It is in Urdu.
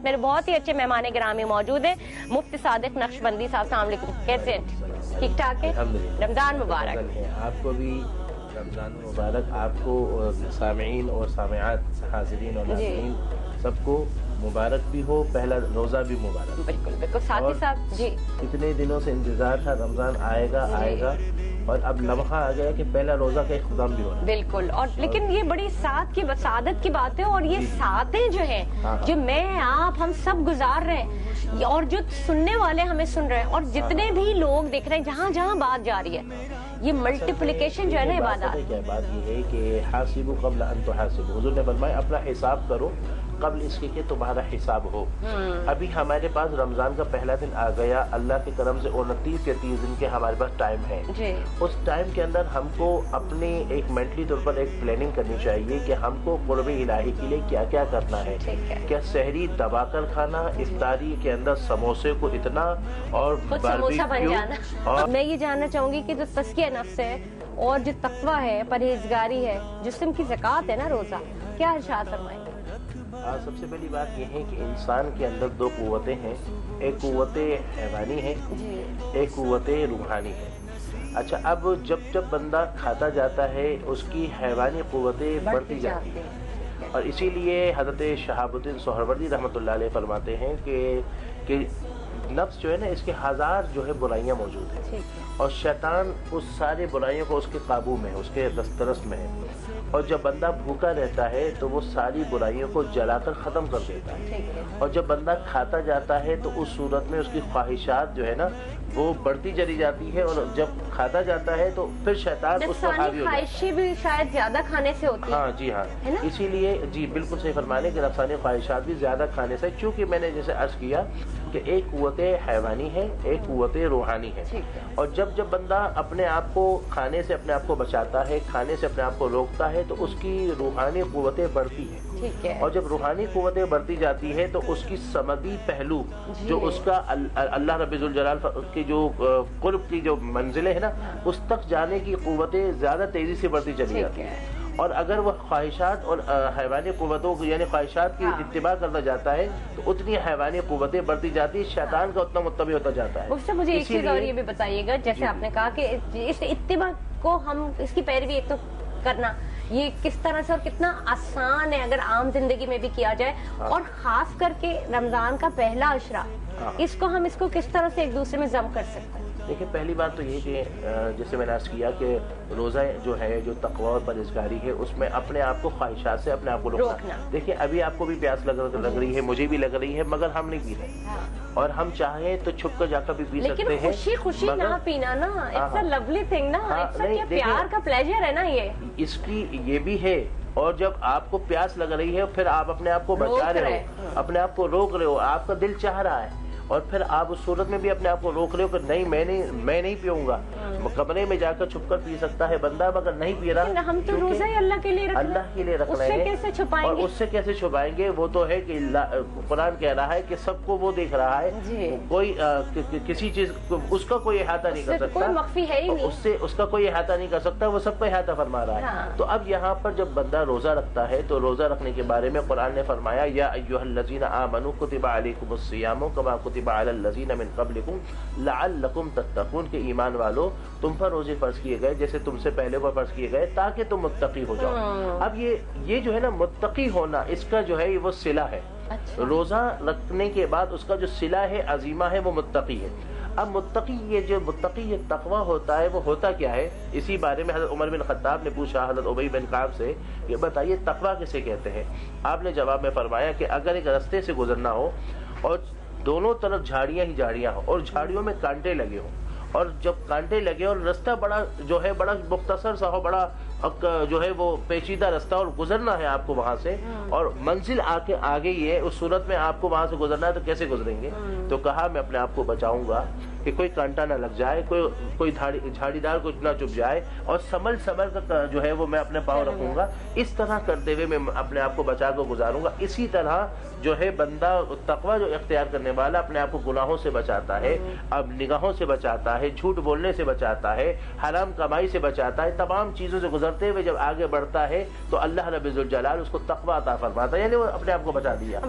میرے بہت ہی اچھے مہمان گرامی موجود ہیں، مفتی صادق نقشبندی صاحب، السلام علیکم، کیسے ہیں؟ ٹھیک ٹھاک ہے؟ رمضان مبارک۔ آپ کو بھی رمضان مبارک، آپ کو سامعین اور سامعات، حاضرین اور ناظرین سب کو مبارک بھی ہو، پہلا روزہ بھی مبارک۔ بالکل بالکل ساتھی صاحب جی، کتنے دنوں سے انتظار تھا، رمضان آئے گا آئے گا، اور اب لمحہ آ گیا کہ پہلا روزہ کا اختتام بھی ہو رہا ہے۔ بالکل، اور لیکن یہ بڑی سعادت کی بات ہے، اور یہ ساتیں جو ہیں جو میں آپ ہم سب گزار رہے ہیں، اور جو سننے والے ہمیں سن رہے ہیں، اور جتنے بھی لوگ دیکھ رہے ہیں، جہاں جہاں بات جا رہی ہے، یہ ملٹیپلیکیشن جو ہے نا عبادات۔ کیا بات یہ ہے کہ حاسبوا قبل ان تحاسبوا، حضور نے فرمایا اپنا حساب کرو قبل اس کے کہ تمہارا حساب ہو۔ ابھی ہمارے پاس رمضان کا پہلا دن آ گیا، اللہ کے کرم سے 29 یا 30 دن کے ہمارے پاس ٹائم ہے۔ اس ٹائم کے اندر ہم کو اپنے ایک مینٹلی طور پر ایک پلاننگ کرنی چاہیے کہ ہم کو قرب الہی کے لیے کیا کیا کرنا ہے۔ کیا سحری دبا کر کھانا، افطاری کے اندر سموسے کو اتنا اور اور میں یہ جاننا چاہوں گی کہ جو تزکیہ نفس ہے اور جو تقویٰ ہے، پرہیزگاری ہے، جسم کی زکوٰۃ ہے نا روزہ، کیا ارشاد فرمائیں گے؟ سب سے پہلی بات یہ ہے کہ انسان کے اندر دو قوتیں ہیں، ایک قوت حیوانی ہے، ایک قوت روحانی ہے۔ اچھا، اب جب بندہ کھاتا جاتا ہے اس کی حیوانی قوتیں بڑھتی جاتی ہیں، اور اسی لیے حضرت شہاب الدین سہروردی رحمۃ اللہ علیہ فرماتے ہیں کہ نفس جو ہے نا، اس کے ہزار جو ہے برائیاں موجود ہیں، اور شیطان اس سارے برائیوں کو اس کے قابو میں ہے، اس کے دسترس میں ہے، اور جب بندہ بھوکا رہتا ہے تو وہ ساری برائیوں کو جلا کر ختم کر دیتا ہے، اور جب بندہ کھاتا جاتا ہے تو اس صورت میں اس کی خواہشات جو ہے نا وہ بڑھتی چلی جاتی ہے، اور جب کھاتا جاتا ہے تو پھر شیطان اس پر حاوی ہو جاتا ہے۔ خواہشیں بھی شاید زیادہ کھانے سے ہوتی ہیں۔ ہاں جی ہاں، اسی لیے جی بالکل صحیح فرمانے کہ نفسانی خواہشات بھی زیادہ کھانے سے، چونکہ میں نے جیسے عرض کیا کہ ایک قوت حیوانی ہے، ایک قوت روحانی ہے، اور جب بندہ اپنے آپ کو کھانے سے اپنے آپ کو بچاتا ہے، کھانے سے اپنے آپ کو روکتا ہے، تو اس کی روحانی قوتیں بڑھتی ہیں، اور جب روحانی قوتیں بڑھتی جاتی ہے تو اس کی سمدی پہلو جو اس کا اللہ رب ذوالجلال کی جو قرب کی جو منزلیں ہیں نا، اس تک جانے کی قوتیں زیادہ تیزی سے بڑھتی چلی جاتی ہیں، اور اگر وہ خواہشات اور حیوانی قوتوں کو یعنی خواہشات کی اتباع کرتا جاتا ہے تو اتنی حیوانی قوتیں بڑھتی جاتی ہے، شیطان کا اتنا متبع ہوتا جاتا ہے۔ اس سے مجھے ایک چیز اور یہ بھی بتائیے گا، جیسے آپ نے کہا کہ اس اتباع کو ہم اس کی پیروی ایک تو کرنا، یہ کس طرح سے اور کتنا آسان ہے اگر عام زندگی میں بھی کیا جائے، اور خاص کر کے رمضان کا پہلا عشرہ، اس کو کس طرح سے ایک دوسرے میں ضم کر سکتے ہیں؟ دیکھیں، پہلی بات تو یہ کہ جیسے میں نے عرض کیا کہ روزہ جو ہے، جو تقویٰ اور پرہیزگاری ہے، اس میں اپنے آپ کو خواہشات سے اپنے آپ کو روکنا۔ دیکھیں، ابھی آپ کو بھی پیاس لگ رہی ہے، مجھے بھی لگ رہی ہے، مگر ہم نہیں پی رہے، اور ہم چاہیں تو چھپ کر جا کر بھی پی سکتے ہیں، لیکن خوشی نہ پینا نا، اٹس اے لولی تھنگ نا، پیار کا پلیجر ہے نا، اس کی یہ بھی ہے۔ اور جب آپ کو پیاس لگ رہی ہے پھر آپ اپنے آپ کو بچا رہے ہو، اپنے آپ کو روک رہے ہو، آپ کا دل چاہ رہا ہے، اور پھر آپ اس صورت میں بھی اپنے آپ کو روک رہے ہو کہ نہیں، میں نہیں پیوں گا۔ کمرے میں جا کر چھپ کر پی سکتا ہے بندہ، مگر نہیں پی رہا، ہم تو روزہ ہی اللہ کے لیے رکھ رہے ہیں، اور اس سے کیسے چھپائیں گے؟ وہ تو ہے کہ قرآن کہہ رہا ہے کہ سب کو وہ دیکھ رہا ہے، کوئی کسی چیز اس کا کوئی احاطہ نہیں کر سکتا، کوئی مخفی ہے ہی نہیں، اس کا کوئی احاطہ نہیں کر سکتا، وہ سب کو احاطہ فرما رہا ہے۔ تو اب یہاں پر جب بندہ روزہ رکھتا ہے تو روزہ رکھنے کے بارے میں قرآن نے فرمایا، یا ایھا الذین آمنوا کتب علیکم الصیام کما کتب علی الذین من قبلکم لعلکم تتقون، کہ ایمان والو تم پر روزے فرض کیے گئے جیسے تم سے پہلے پر فرض کیے گئے تاکہ تم متقی ہو جاؤ۔ اب یہ جو ہے نا متقی ہونا، اس کا جو ہے وہ صلہ ہے، روزہ رکھنے کے بعد اس کا جو صلہ ہے، عزیمہ ہے، وہ متقی ہے۔ اب متقی یہ تقویٰ ہوتا ہے، وہ ہوتا کیا ہے؟ اسی بارے میں حضرت عمر بن خطاب نے پوچھا حضرت ابی بن کعب سے کہ بتائیے تقویٰ کسے کہتے ہیں؟ آپ نے جواب میں فرمایا کہ اگر ایک راستے سے گزرنا ہو اور دونوں طرف جھاڑیاں ہی جھاڑیاں ہوں، اور جھاڑیوں میں کانٹے لگے ہوں، اور جب کانٹے لگے اور رستہ بڑا مختصر سا ہو، بڑا جو ہے وہ پیچیدہ رستہ، اور گزرنا ہے آپ کو وہاں سے، اور منزل آگے ہی ہے، اس صورت میں آپ کو وہاں سے گزرنا ہے تو کیسے گزریں گے؟ تو کہا میں اپنے آپ کو بچاؤں گا کہ کوئی کانٹا نہ لگ جائے، کوئی جھاڑی دار کچھ نہ چپ جائے، اور سنبھل کر جو ہے وہ میں اپنے پاؤں رکھوں گا، اس طرح کرتے ہوئے میں اپنے آپ کو بچا کر گزاروں گا۔ اسی طرح جو ہے بندہ تقویٰ جو اختیار کرنے والا اپنے آپ کو گناہوں سے بچاتا ہے، اب نگاہوں سے بچاتا ہے، جھوٹ بولنے سے بچاتا ہے، حرام کمائی سے بچاتا ہے، تمام چیزوں سے گزرتے ہوئے جب آگے بڑھتا ہے تو اللہ رب ذوالجلال اس کو تقویٰ عطا فرماتا ہے، یعنی وہ اپنے آپ کو بچا دیا۔